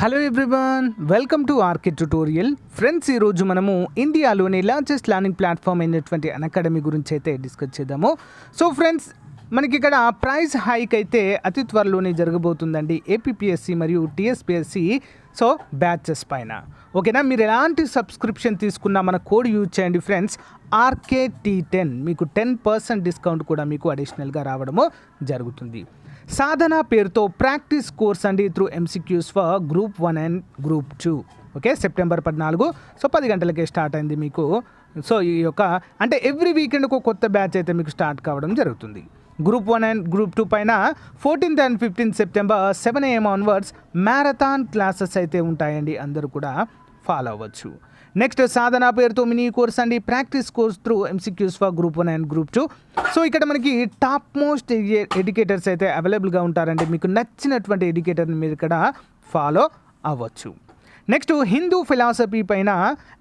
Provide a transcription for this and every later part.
Hello everyone, welcome to RK tutorial. Friends, ఈరోజు మనము ఇండియాలోని లార్జెస్ట్ లర్నింగ్ ప్లాట్ఫామ్ అయినటువంటి అన్అకాడమీ గురించి అయితే డిస్కస్ చేద్దాము. సో ఫ్రెండ్స్, మనకి ఇక్కడ ప్రైస్ హైక్ అయితే అతి త్వరలోనే జరగబోతుందండి ఏపీపీఎస్సి మరియు టీఎస్పీఎస్సి బ్యాచెస్ పైన. ఓకేనా, మీరు ఎలాంటి సబ్స్క్రిప్షన్ తీసుకున్నా మన కోడ్ యూజ్ చేయండి ఫ్రెండ్స్, RKT10, మీకు 10% డిస్కౌంట్ కూడా మీకు అడిషనల్గా రావడము జరుగుతుంది. సాధన పేరుతో ప్రాక్టీస్ కోర్స్ అండి through MCQs for group 1 and group 2. Okay, September 14, 10 గంటలకే స్టార్ట్ అయింది మీకు. సో ఈ యొక్క అంటే ఎవ్రీ వీకెండ్కు కొత్త బ్యాచ్ అయితే మీకు స్టార్ట్ కావడం జరుగుతుంది. గ్రూప్ 1 అండ్ గ్రూప్ 2 పైన 14th and 15th September 7 AM onwards marathon classes అయితే ఉంటాయండి, అందరూ కూడా ఫాలో అవ్వచ్చు. నెక్స్ట్ సాధన పేరుతో మినీ కోర్స్ అండి, practice course through MCQs for group 1 and group 2. So ఇక్కడ మనకి టాప్ మోస్ట్ ఎడ్యుకేటర్స్ అయితే అవైలబుల్గా ఉంటారండి. మీకు నచ్చినటువంటి ఎడ్యుకేటర్ని మీరు ఇక్కడ ఫాలో అవ్వచ్చు. నెక్స్ట్ హిందూ ఫిలాసఫీ పైన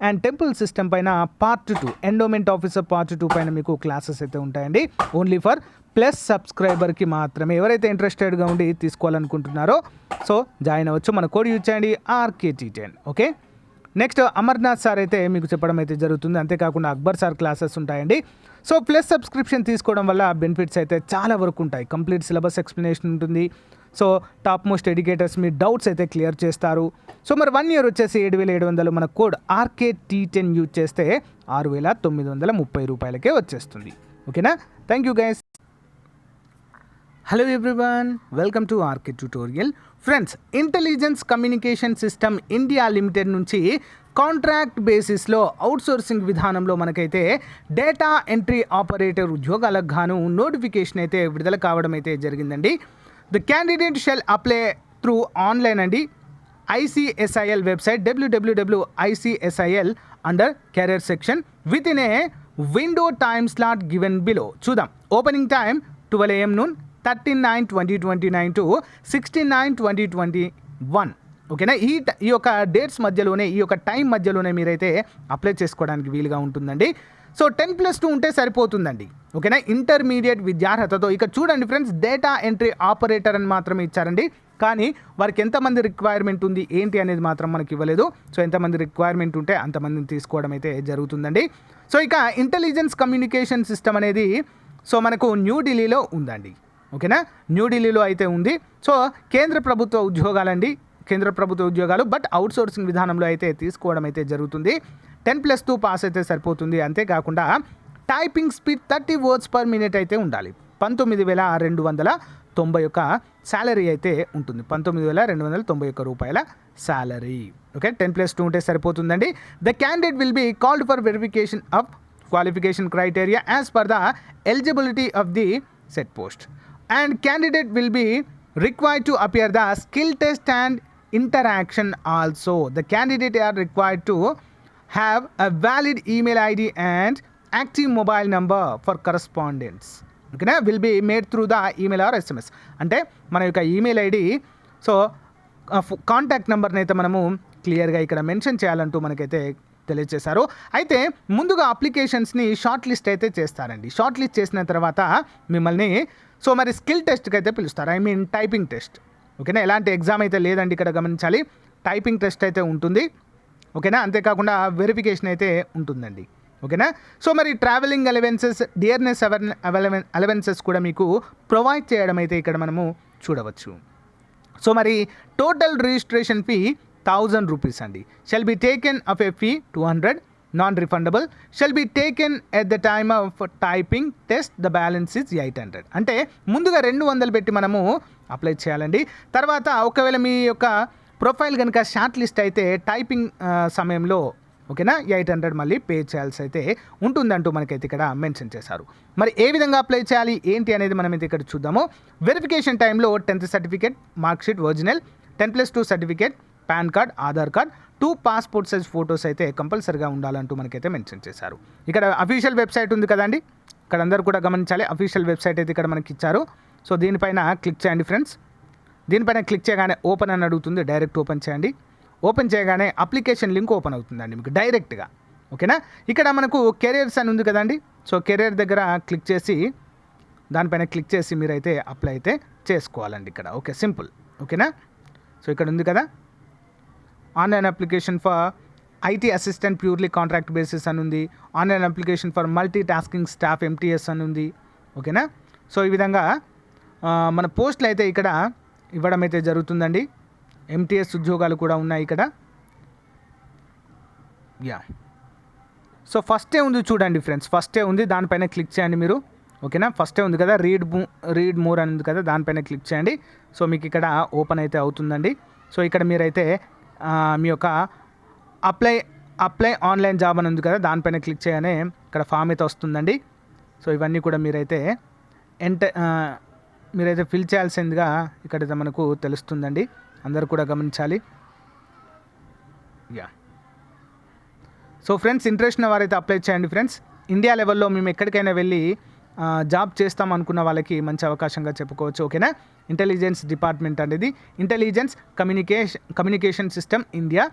అండ్ టెంపుల్ సిస్టమ్ పైన పార్ట్ 2, ఎండోమెంట్ ఆఫీసర్ పార్ట్ 2 పైన మీకు క్లాసెస్ అయితే ఉంటాయండి. ఓన్లీ ఫర్ ప్లస్ సబ్స్క్రైబర్కి మాత్రమే. ఎవరైతే ఇంట్రెస్టెడ్గా ఉండి తీసుకోవాలనుకుంటున్నారో సో జాయిన్ అవ్వచ్చు. మన కోడ్ యూజ్ చేయండి RKT10. Okay, next Amarnath sir అయితే మీకు చెప్పడం అయితే జరుగుతుంది. అంతేకాకుండా అక్బర్ సార్ క్లాసెస్ ఉంటాయండి. సో ప్లస్ సబ్స్క్రిప్షన్ తీసుకోవడం వల్ల బెనిఫిట్స్ అయితే చాలా వరకు ఉంటాయి. కంప్లీట్ సిలబస్ ఎక్స్ప్లెనేషన్ ఉంటుంది. సో టాప్ మోస్ట్ ఎడ్యుకేటర్స్ మీ డౌట్స్ అయితే క్లియర్ చేస్తారు. సో మరి 1 year వచ్చేసి 7,700. మన కోడ్ RKT10 యూజ్ చేస్తే 6,930 రూపాయలకే వచ్చేస్తుంది. ఓకేనా, thank you guys. Hello everyone, welcome to RK tutorial. Friends, intelligence communication system India limited నుంచి కాంట్రాక్ట్ బేసిస్లో అవుట్సోర్సింగ్ విధానంలో మనకైతే డేటా ఎంట్రీ ఆపరేటర్ ఉద్యోగాలకు గాను నోటిఫికేషన్ అయితే విడుదల కావడం అయితే జరిగిందండి. The candidate shall apply through online అండి ICSIL website www.ICSIL under career section with in a window time slot given below. చూద్దాం. Opening time 12 AM noon 13/9/2029 to 16/9/2021. ఓకేనా, ఈ యొక్క డేట్స్ మధ్యలోనే, ఈ యొక్క టైం మధ్యలోనే మీరైతే అప్లై చేసుకోవడానికి వీలుగా ఉంటుందండి. సో 10+2 ఉంటే సరిపోతుందండి. ఓకేనా, ఇంటర్మీడియట్ విద్యార్హతతో. ఇక చూడండి ఫ్రెండ్స్, డేటా ఎంట్రీ ఆపరేటర్ అని మాత్రమే ఇచ్చారండి. కానీ వారికి ఎంతమంది రిక్వైర్మెంట్ ఉంది ఏంటి అనేది మాత్రం మనకి ఇవ్వలేదు. సో ఎంతమంది రిక్వైర్మెంట్ ఉంటే అంతమందిని తీసుకోవడం అయితే జరుగుతుందండి. సో ఇక ఇంటెలిజెన్స్ కమ్యూనికేషన్ సిస్టమ్ అనేది సో మనకు న్యూఢిల్లీలో ఉందండి. ఓకేనా, న్యూఢిల్లీలో అయితే ఉంది. సో కేంద్ర ప్రభుత్వ ఉద్యోగాలండి, కేంద్ర ప్రభుత్వ ఉద్యోగాలు, బట్ అవుట్సోర్సింగ్ విధానంలో అయితే తీసుకోవడం అయితే జరుగుతుంది. 10+2 పాస్ అయితే సరిపోతుంది. అంతేకాకుండా typing speed 30 words per minute అయితే ఉండాలి. 19,291 శాలరీ అయితే ఉంటుంది. 19,291 రూపాయల శాలరీ. ఓకే, 10+2 ఉంటే సరిపోతుందండి. The candidate will be called for verification of qualification criteria as per the eligibility of the set post, and candidate will be required to appear the skill test and interaction also. The candidate are required to have a valid email ID and active mobile number for correspondence. Okay, will be made through the email or SMS. అంటే మన యొక్క email ID so contact నెంబర్ని అయితే మనము క్లియర్గా ఇక్కడ mention చేయాలంటూ మనకైతే తెలియజేశారు. అయితే ముందుగా అప్లికేషన్స్ని షార్ట్ లిస్ట్ అయితే చేస్తారండి. షార్ట్ లిస్ట్ చేసిన తర్వాత మిమ్మల్ని సో మరి స్కిల్ టెస్ట్కి అయితే పిలుస్తారు. I mean typing test. ఓకేనా, ఎలాంటి ఎగ్జామ్ అయితే లేదండి, ఇక్కడ గమనించాలి. టైపింగ్ టెస్ట్ అయితే ఉంటుంది. ఓకేనా, అంతేకాకుండా వెరిఫికేషన్ అయితే ఉంటుందండి. ఓకేనా, సో మరి ట్రావెలింగ్ అలవెన్సెస్, డియర్నెస్ అలవెన్సెస్ కూడా మీకు ప్రొవైడ్ చేయడం అయితే ఇక్కడ మనము చూడవచ్చు. సో మరి టోటల్ రిజిస్ట్రేషన్ ఫీ 1,000 rupees అండి. Shall be taken of A fee 200, non refundable. Shall be taken at the time of typing test. The balance is 800. అంటే ముందుగా 200 పెట్టి మనము అప్లై చేయాలండి. తర్వాత ఒకవేళ మీ యొక్క ప్రొఫైల్ కనుక షార్ట్ లిస్ట్ అయితే టైపింగ్ సమయంలో ఓకేనా 800 మళ్ళీ పే చేయాల్సి అయితే ఉంటుందంటూ మనకైతే ఇక్కడ మెన్షన్ చేశారు. మరి ఏ విధంగా అప్లై చేయాలి ఏంటి అనేది మనం అయితే ఇక్కడ చూద్దాము. వెరిఫికేషన్ టైంలో 10th certificate, marksheet original, 10+2 certificate, pan card, Aadhaar card, 2 passport size photos అయితే కంపల్సరీగా ఉండాలంటూ మనకైతే మెన్షన్ చేశారు. ఇక్కడ అఫీషియల్ వెబ్సైట్ ఉంది కదండి, ఇక్కడ అందరూ కూడా గమనించాలి. అఫీషియల్ వెబ్సైట్ అయితే ఇక్కడ మనకి ఇచ్చారు. సో దీనిపైన క్లిక్ చేయండి ఫ్రెండ్స్. దీనిపైన క్లిక్ చేయగానే ఓపెన్ అని అడుగుతుంది. డైరెక్ట్ ఓపెన్ చేయండి. ఓపెన్ చేయగానే అప్లికేషన్ లింక్ ఓపెన్ అవుతుందండి మీకు డైరెక్ట్గా. ఓకేనా, ఇక్కడ మనకు కెరియర్స్ అని ఉంది కదండి. సో కెరియర్ దగ్గర క్లిక్ చేసి దానిపైన క్లిక్ చేసి మీరైతే అప్లై అయితే చేసుకోవాలండి ఇక్కడ. Okay, simple. ఓకేనా, సో ఇక్కడ ఉంది కదా, online application for IT assistant purely contract basis అని ఉంది. Online application for multi tasking staff MTS అని ఉంది. ఓకేనా. సో ఈ విధంగా మన పోస్టులు అయితే ఇక్కడ ఇవ్వడం అయితే జరుగుతుందండి. MTS ఉద్యోగాలు కూడా ఉన్నాయి ఇక్కడ. సో ఫస్టే ఉంది చూడండి ఫ్రెండ్స్, ఫస్టే ఉంది, దానిపైన క్లిక్ చేయండి మీరు. ఓకేనా. ఫస్టే ఉంది కదా, రీడ్ మోర్ అని ఉంది కదా, దానిపైన క్లిక్ చేయండి. సో మీకు ఇక్కడ ఓపెన్ అయితే అవుతుందండి. సో ఇక్కడ మీరైతే మీ యొక్క అప్లై ఆన్లైన్ జాబ్ అని ఉంది కదా, దానిపైన క్లిక్ చేయగానే ఇక్కడ ఫామ్ అయితే వస్తుందండి. సో ఇవన్నీ కూడా మీరైతే ఫిల్ చేయాల్సిందిగా ఇక్కడ మనకు తెలుస్తుందండి. అందరూ కూడా గమనించాలి. సో ఫ్రెండ్స్, ఇంట్రెస్ట్ ఉన్న వారైతే అప్లై చేయండి ఫ్రెండ్స్. ఇండియా లెవెల్లో మేము ఎక్కడికైనా వెళ్ళి జాబ్ చేస్తాం అనుకున్న వాళ్ళకి మంచి అవకాశంగా చెప్పుకోవచ్చు. ఓకేనా. ఇంటెలిజెన్స్ డిపార్ట్మెంట్ అనేది intelligence communication system India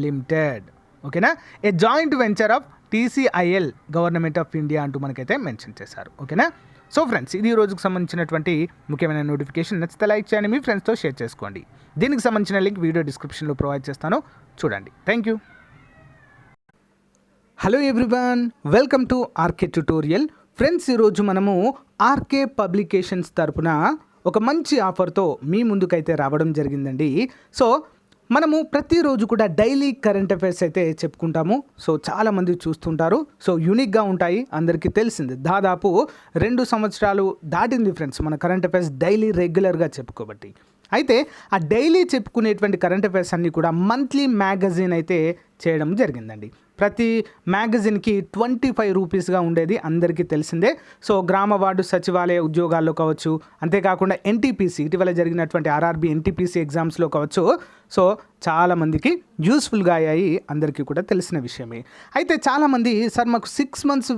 limited. ఓకేనా. A joint venture of TCIL government of India అంటూ మనకైతే మెన్షన్ చేశారు. ఓకేనా. సో ఫ్రెండ్స్, ఇది ఈ రోజుకు సంబంధించినటువంటి ముఖ్యమైన నోటిఫికేషన్. నచ్చితే లైక్ చేయండి, మీ ఫ్రెండ్స్తో షేర్ చేసుకోండి. దీనికి సంబంధించిన లింక్ వీడియో డిస్క్రిప్షన్లో ప్రొవైడ్ చేస్తాను, చూడండి. Thank you. Hello everyone, welcome to RK tutorial. Friends, ఈరోజు మనము ఆర్కే పబ్లికేషన్స్ తరపున ఒక మంచి ఆఫర్తో మీ ముందుకైతే రావడం జరిగిందండి. సో మనము ప్రతిరోజు కూడా డైలీ కరెంట్ అఫైర్స్ అయితే చెప్పుకుంటాము. సో చాలామంది చూస్తుంటారు. సో యూనిక్గా ఉంటాయి, అందరికీ తెలిసింది. దాదాపు 2 సంవత్సరాలు దాటింది ఫ్రెండ్స్ మన కరెంట్ అఫైర్స్ డైలీ రెగ్యులర్గా చెప్పుకోబట్టి. అయితే ఆ డైలీ చెప్పుకునేటువంటి కరెంట్ అఫైర్స్ అన్నీ కూడా మంత్లీ మ్యాగజైన్ అయితే చేయడం జరిగిందండి. ప్రతి మ్యాగజైన్కి 25 రూపీస్గా ఉండేది, అందరికీ తెలిసిందే. సో గ్రామ వార్డు సచివాలయ ఉద్యోగాల్లో కావచ్చు, అంతేకాకుండా NTPC ఇటీవల జరిగినటువంటి RRB NTPC ఎగ్జామ్స్లో కావచ్చు. సో చాలామందికి యూస్ఫుల్గా అయ్యాయి, అందరికీ కూడా తెలిసిన విషయమే. అయితే చాలామంది సార్ మాకు 6 months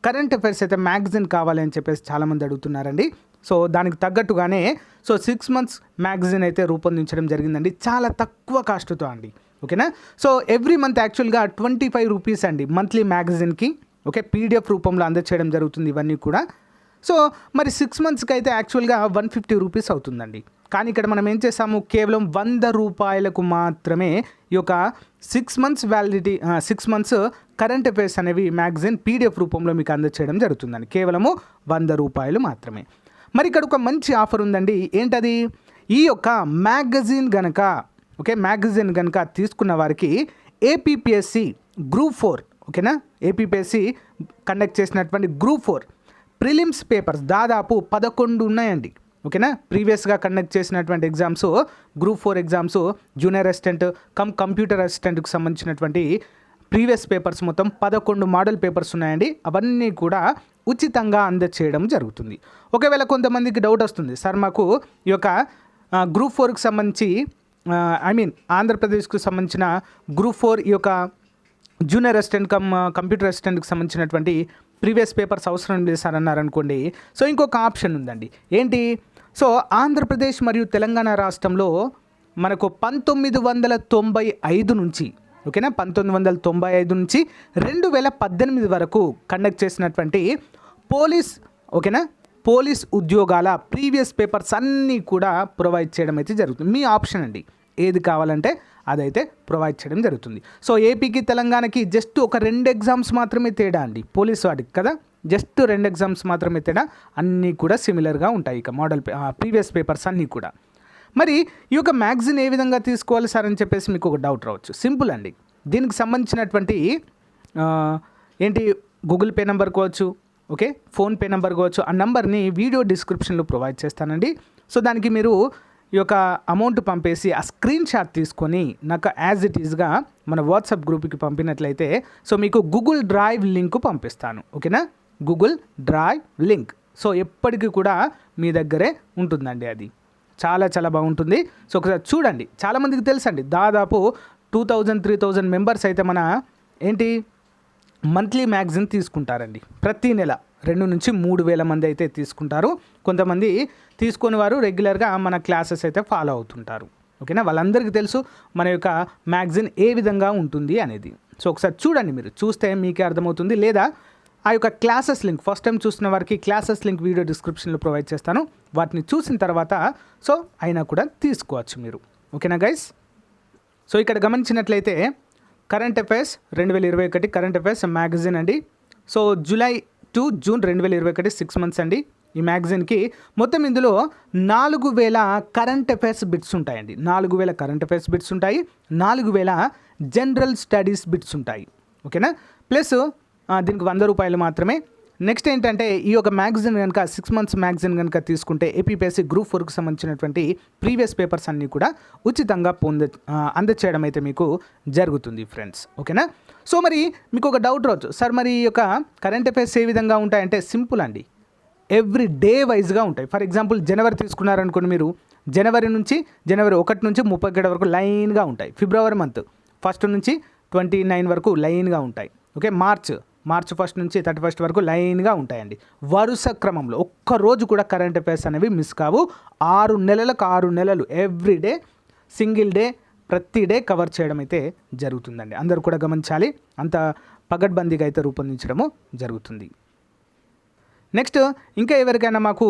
కరెంట్ అఫైర్స్ అయితే మ్యాగజైన్ కావాలి అని చెప్పేసి చాలామంది అడుగుతున్నారండి. సో దానికి తగ్గట్టుగానే 6 months మ్యాగజైన్ అయితే రూపొందించడం జరిగిందండి, చాలా తక్కువ కాస్ట్తో అండి. ఓకేనా. సో ఎవ్రీ మంత్ యాక్చువల్గా 25 రూపీస్ అండి మంత్లీ మ్యాగజైన్కి. ఓకే, PDF రూపంలో అందచేయడం జరుగుతుంది ఇవన్నీ కూడా. సో మరి 6 monthsకి అయితే యాక్చువల్గా 150 రూపీస్ అవుతుందండి. కానీ ఇక్కడ మనం ఏం చేసాము, కేవలం 100 రూపాయలకు మాత్రమే ఈ యొక్క 6 months validity 6 months current affairs అనేవి మ్యాగజైన్ PDF రూపంలో మీకు అందచేయడం జరుగుతుందండి. కేవలము 100 రూపాయలు మాత్రమే. మరి ఇక్కడ ఒక మంచి ఆఫర్ ఉందండి. ఏంటది? ఈ యొక్క మ్యాగజైన్ గనక తీసుకున్న వారికి APPSC Group 4, ఓకేనా, APPSC కండక్ట్ చేసినటువంటి Group 4 ప్రిలిమ్స్ పేపర్స్ దాదాపు 11 ఉన్నాయండి. ఓకేనా. ప్రీవియస్గా కండక్ట్ చేసినటువంటి exams, Group 4 exams, junior assistant computer అసిస్టెంట్కి సంబంధించినటువంటి ప్రీవియస్ పేపర్స్ మొత్తం 11 మోడల్ పేపర్స్ ఉన్నాయండి. అవన్నీ కూడా ఉచితంగా అందచేయడం జరుగుతుంది. ఒకవేళ కొంతమందికి డౌట్ వస్తుంది, సార్ మాకు ఈ యొక్క Group 4కి సంబంధించి ఆంధ్రప్రదేశ్కు సంబంధించిన Group 4 ఈ యొక్క జూనియర్ అసిస్టెంట్ కంప్యూటర్ అసిస్టెంట్కి సంబంధించినటువంటి ప్రీవియస్ పేపర్స్ అవసరం లేదు సార్ అన్నారనుకోండి. సో ఇంకొక ఆప్షన్ ఉందండి. ఏంటి? సో ఆంధ్రప్రదేశ్ మరియు తెలంగాణ రాష్ట్రంలో మనకు 1995 నుంచి, ఓకేనా, 1995 నుంచి 2018 వరకు కండక్ట్ చేసినటువంటి పోలీస్ ఉద్యోగాల ప్రీవియస్ పేపర్స్ అన్నీ కూడా ప్రొవైడ్ చేయడం అయితే జరుగుతుంది. మీ ఆప్షన్ అండి, ఏది కావాలంటే అదైతే ప్రొవైడ్ చేయడం జరుగుతుంది. సో ఏపీకి తెలంగాణకి జస్ట్ ఒక 2 ఎగ్జామ్స్ మాత్రమే తేడా అండి, పోలీస్ వాటికి కదా, జస్ట్ 2 ఎగ్జామ్స్ మాత్రమే తేడా. అన్నీ కూడా సిమిలర్గా ఉంటాయి ఇక మోడల్ ప్రీవియస్ పేపర్స్ అన్నీ కూడా. మరి ఈ యొక్క మ్యాగజైన్ ఏ విధంగా తీసుకోవాలి సార్ అని చెప్పేసి మీకు ఒక డౌట్ రావచ్చు. సింపుల్ అండి. దీనికి సంబంధించినటువంటి ఏంటి, గూగుల్ పే నెంబర్ కావచ్చు, ఓకే, ఫోన్పే నెంబర్ కావచ్చు, ఆ నెంబర్ని వీడియో డిస్క్రిప్షన్లో ప్రొవైడ్ చేస్తానండి. సో దానికి మీరు ఈ యొక్క అమౌంట్ పంపేసి ఆ స్క్రీన్ షాట్ తీసుకొని నాకు యాజ్ ఇట్ ఈజ్గా మన వాట్సాప్ గ్రూప్కి పంపినట్లయితే సో మీకు గూగుల్ డ్రైవ్ లింక్ పంపిస్తాను. ఓకేనా, గూగుల్ డ్రైవ్ లింక్. సో ఎప్పటికీ కూడా మీ దగ్గరే ఉంటుందండి. అది చాలా చాలా బాగుంటుంది. సో ఒకసారి చూడండి. చాలామందికి తెలుసండి, దాదాపు 2000-3000 మెంబర్స్ అయితే మన మంత్లీ మ్యాగజైన్ తీసుకుంటారండి. ప్రతి నెల 2 నుంచి 3,000 మంది అయితే తీసుకుంటారు. కొంతమంది తీసుకొని వారు రెగ్యులర్గా మన క్లాసెస్ అయితే ఫాలో అవుతుంటారు. ఓకేనా, వాళ్ళందరికీ తెలుసు మన యొక్క మ్యాగజైన్ ఏ విధంగా ఉంటుంది అనేది. సో ఒకసారి చూడండి, మీరు చూస్తే మీకే అర్థమవుతుంది. లేదా ఆ యొక్క క్లాసెస్ లింక్ ఫస్ట్ టైం చూసిన వారికి క్లాసెస్ లింక్ వీడియో డిస్క్రిప్షన్లో ప్రొవైడ్ చేస్తాను. వాటిని చూసిన తర్వాత సో అయినా కూడా తీసుకోవచ్చు మీరు. ఓకేనా గైస్? సో ఇక్కడ గమనించినట్లయితే current affairs 2021 current affairs magazine అండి. So July to June 2021 6 months అండి. ఈ మ్యాగజైన్కి మొత్తం ఇందులో 4000 కరెంట్ అఫైర్స్ బిట్స్ ఉంటాయండి. 4000 కరెంట్ అఫైర్స్ బిట్స్ ఉంటాయి, 4000 జనరల్ స్టడీస్ బిట్స్ ఉంటాయి. ఓకేనా, ప్లస్ దీనికి 100 రూపాయలు మాత్రమే. నెక్స్ట్ ఏంటంటే ఈ యొక్క మ్యాగజైన్ కనుక 6 మంత్స్ మ్యాగజైన్ కనుక తీసుకుంటే ఏపీపీఎస్సీ గ్రూప్ 4కి సంబంధించినటువంటి ప్రీవియస్ పేపర్స్ అన్నీ కూడా ఉచితంగా అందచేయడం అయితే మీకు జరుగుతుంది ఫ్రెండ్స్. ఓకేనా, సో మరి మీకు ఒక డౌట్ రావచ్చు, సార్ మరి ఈ యొక్క కరెంట్ అఫైర్స్ ఏ విధంగా ఉంటాయంటే సింపుల్ అండి, ఎవ్రీ డే వైజ్గా ఉంటాయి. ఫర్ ఎగ్జాంపుల్ జనవరి తీసుకున్నారనుకోండి, మీరు జనవరి 1 నుంచి 31 వరకు లైన్గా ఉంటాయి. ఫిబ్రవరి మంత్ 1 నుంచి 29 వరకు లైన్గా ఉంటాయి. ఓకే, మార్చ్ 1 నుంచి 31 వరకు లైన్గా ఉంటాయండి. వరుస క్రమంలో ఒక్కరోజు కూడా కరెంట్ అఫైర్స్ అనేవి మిస్ కావు. 6 నెలలకు 6 నెలలు ఎవ్రీ డే, సింగిల్ డే, ప్రతి డే కవర్ చేయడం అయితే జరుగుతుందండి. అందరూ కూడా గమనించాలి, అంత పగడ్బందీగా అయితే రూపొందించడము జరుగుతుంది. నెక్స్ట్ ఇంకా ఎవరికైనా మాకు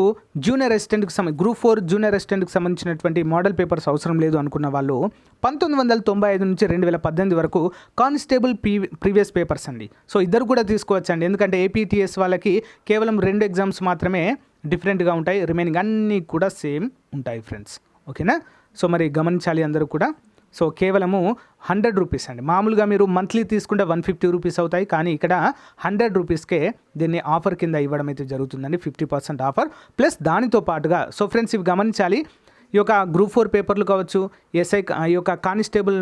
జూనియర్ అసిస్టెంట్కి గ్రూప్ 4 జూనియర్ అసిస్టెంట్కి సంబంధించినటువంటి మోడల్ పేపర్స్ అవసరం లేదు అనుకున్న వాళ్ళు 1995 నుంచి 2018 వరకు కానిస్టేబుల్ ప్రీవియస్ పేపర్స్ అండి. సో ఇద్దరు కూడా తీసుకోవచ్చండి, ఎందుకంటే ఏపీటీఎస్ వాళ్ళకి కేవలం 2 ఎగ్జామ్స్ మాత్రమే డిఫరెంట్గా ఉంటాయి, రిమైనింగ్ అన్నీ కూడా సేమ్ ఉంటాయి ఫ్రెండ్స్. ఓకేనా, సో మరి గమనించాలి అందరూ కూడా. సో కేవలము 100 రూపీస్ అండి. మామూలుగా మీరు మంత్లీ తీసుకుంటే 150 రూపీస్ అవుతాయి, కానీ ఇక్కడ 100 రూపీస్కే దీన్ని ఆఫర్ కింద ఇవ్వడం అయితే జరుగుతుందండి. 50% ఆఫర్ ప్లస్ దానితో పాటుగా. సో ఫ్రెండ్స్ ఇవి గమనించాలి, ఈ యొక్క గ్రూప్ 4 పేపర్లు కావచ్చు, ఎస్ఐ ఈ యొక్క కానిస్టేబుల్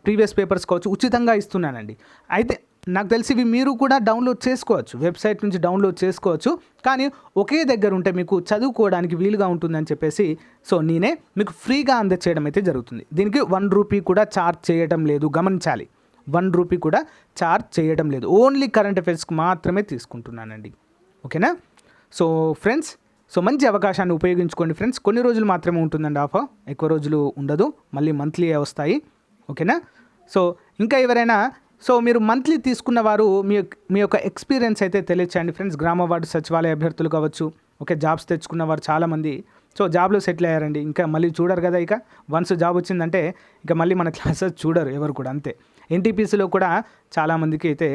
ప్రీవియస్ పేపర్స్ కావచ్చు ఉచితంగా ఇస్తున్నానండి. అయితే నాకు తెలిసి ఇవి మీరు కూడా డౌన్లోడ్ చేసుకోవచ్చు, వెబ్సైట్ నుంచి డౌన్లోడ్ చేసుకోవచ్చు, కానీ ఒకే దగ్గర ఉంటే మీకు చదువుకోవడానికి వీలుగా ఉంటుందని చెప్పేసి సో నేనే మీకు ఫ్రీగా అందచేయడం అయితే జరుగుతుంది. దీనికి 1 రూపీ కూడా ఛార్జ్ చేయడం లేదు, గమనించాలి, 1 రూపీ కూడా ఛార్జ్ చేయడం లేదు, ఓన్లీ కరెంట్ అఫైర్స్కి మాత్రమే తీసుకుంటున్నానండి. ఓకేనా, సో ఫ్రెండ్స్, సో మంచి అవకాశాన్ని ఉపయోగించుకోండి ఫ్రెండ్స్. కొన్ని రోజులు మాత్రమే ఉంటుందండి ఆఫర్, ఎక్కువ రోజులు ఉండదు, మళ్ళీ మంత్లీ వస్తాయి. ఓకేనా, సో ఇంకా ఎవరైనా సో మీరు మంత్లీ తీసుకున్న వారు మీ యొక్క ఎక్స్పీరియన్స్ అయితే తెలియచేయండి ఫ్రెండ్స్. గ్రామ వార్డు సచివాలయ అభ్యర్థులు కావచ్చు, ఓకే, జాబ్స్ తెచ్చుకున్న వారు చాలామంది సో జాబ్లో సెటిల్ అయ్యారండి. ఇంకా మళ్ళీ చూడరు కదా, ఇక వన్స్ జాబ్ వచ్చిందంటే ఇక మళ్ళీ మన క్లాసెస్ చూడరు ఎవరు కూడా, అంతే. ఎన్టీపీసీలో కూడా చాలామందికి అయితే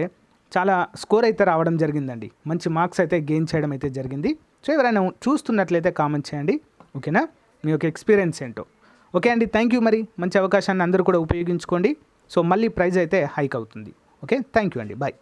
చాలా స్కోర్ అయితే రావడం జరిగిందండి, మంచి మార్క్స్ అయితే గెయిన్ చేయడం అయితే జరిగింది. సో ఎవరైనా చూస్తున్నట్లయితే కామెంట్ చేయండి. ఓకేనా, మీ యొక్క ఎక్స్పీరియన్స్ ఏంటో. ఓకే అండి, థ్యాంక్ యూ. మరి మంచి అవకాశాన్ని అందరూ కూడా ఉపయోగించుకోండి. సో మళ్ళీ ప్రైజ్ అయితే హైక్ అవుతుంది. ఓకే, థ్యాంక్ యూ అండి, బాయ్.